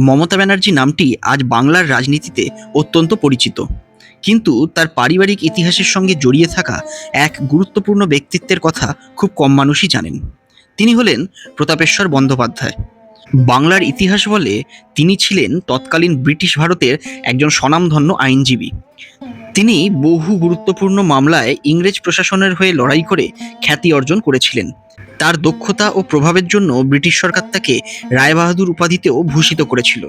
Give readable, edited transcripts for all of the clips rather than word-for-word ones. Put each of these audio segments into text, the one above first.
মমতা ব্যানার্জি নামটি আজ বাংলার রাজনীতিতে অত্যন্ত পরিচিত, কিন্তু তার পারিবারিক ইতিহাসের সঙ্গে জড়িয়ে থাকা এক গুরুত্বপূর্ণ ব্যক্তিত্বের কথা খুব কম মানুষই জানেন। তিনি হলেন প্রতাপেশ্বর বন্দ্যোপাধ্যায়। বাংলার ইতিহাস বলে তিনি ছিলেন তৎকালীন ব্রিটিশ ভারতের একজন স্বনামধন্য আইনজীবী। তিনি বহু গুরুত্বপূর্ণ মামলায় ইংরেজ প্রশাসনের হয়ে লড়াই করে খ্যাতি অর্জন করেছিলেন। তার দক্ষতা ও প্রভাবের জন্য ব্রিটিশ সরকার তাকে রায়বাহাদুর উপাধিতেও ভূষিত করেছিল।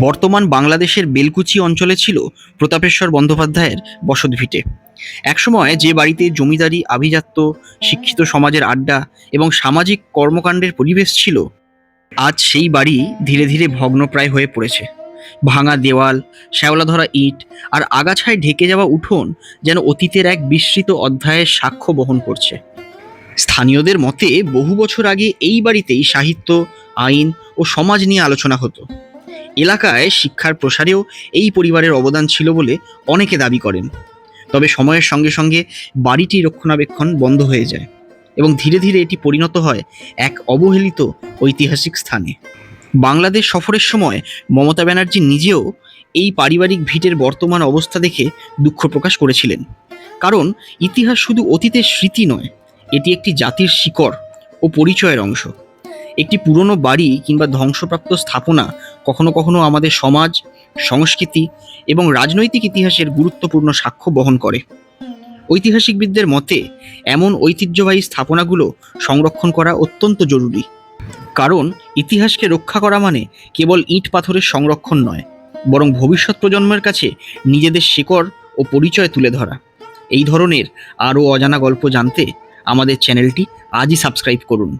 বর্তমান বাংলাদেশের বেলকুচি অঞ্চলে ছিল প্রতাপেশ্বর বন্দ্যোপাধ্যায়ের বসতভিটে। একসময় যে বাড়িতে জমিদারি, আভিজাত্য, শিক্ষিত সমাজের আড্ডা এবং সামাজিক কর্মকাণ্ডের পরিবেশ ছিল, আজ সেই বাড়ি ধীরে ধীরে ভগ্নপ্রায় হয়ে পড়েছে। ভাঙা দেওয়াল, শ্যাওলা ধরা ইট আর আগাছায় ঢেকে যাওয়া উঠোন যেন অতীতের এক বিস্মৃত অধ্যায়ের সাক্ষ্য বহন করছে। স্থানীয়দের মতে বহু বছর আগে এই বাড়িতেই সাহিত্য, আইন ও সমাজ নিয়ে আলোচনা হতো। এলাকায় শিক্ষার প্রসারেও এই পরিবারের অবদান ছিল বলে অনেকে দাবি করেন। তবে সময়ের সঙ্গে সঙ্গে বাড়িটি রক্ষণাবেক্ষণ বন্ধ হয়ে যায় এবং ধীরে ধীরে এটি পরিণত হয় এক অবহেলিত ঐতিহাসিক স্থানে। বাংলাদেশ সফরের সময় মমতা ব্যানার্জি নিজেও এই পারিবারিক ভিটের বর্তমান অবস্থা দেখে দুঃখ প্রকাশ করেছিলেন। কারণ ইতিহাস শুধু অতীতের স্মৃতি নয়, এটি একটি জাতির শিকড় ও পরিচয়ের অংশ। একটি পুরনো বাড়ি কিংবা ধ্বংসপ্রাপ্ত স্থাপনা কখনো কখনো আমাদের সমাজ, সংস্কৃতি এবং রাজনৈতিক ইতিহাসের গুরুত্বপূর্ণ সাক্ষ্য বহন করে। ঐতিহাসিকবিদদের মতে এমন ঐতিহ্যবাহী স্থাপনাগুলো সংরক্ষণ করা অত্যন্ত জরুরি। কারণ ইতিহাসকে রক্ষা করা মানে কেবল ইট পাথরের সংরক্ষণ নয়, বরং ভবিষ্যৎ প্রজন্মের কাছে নিজেদের শিকড় ও পরিচয় তুলে ধরা। এই ধরনের আরও অজানা গল্প জানতে আমাদের চ্যানেলটি আজই সাবস্ক্রাইব করুন।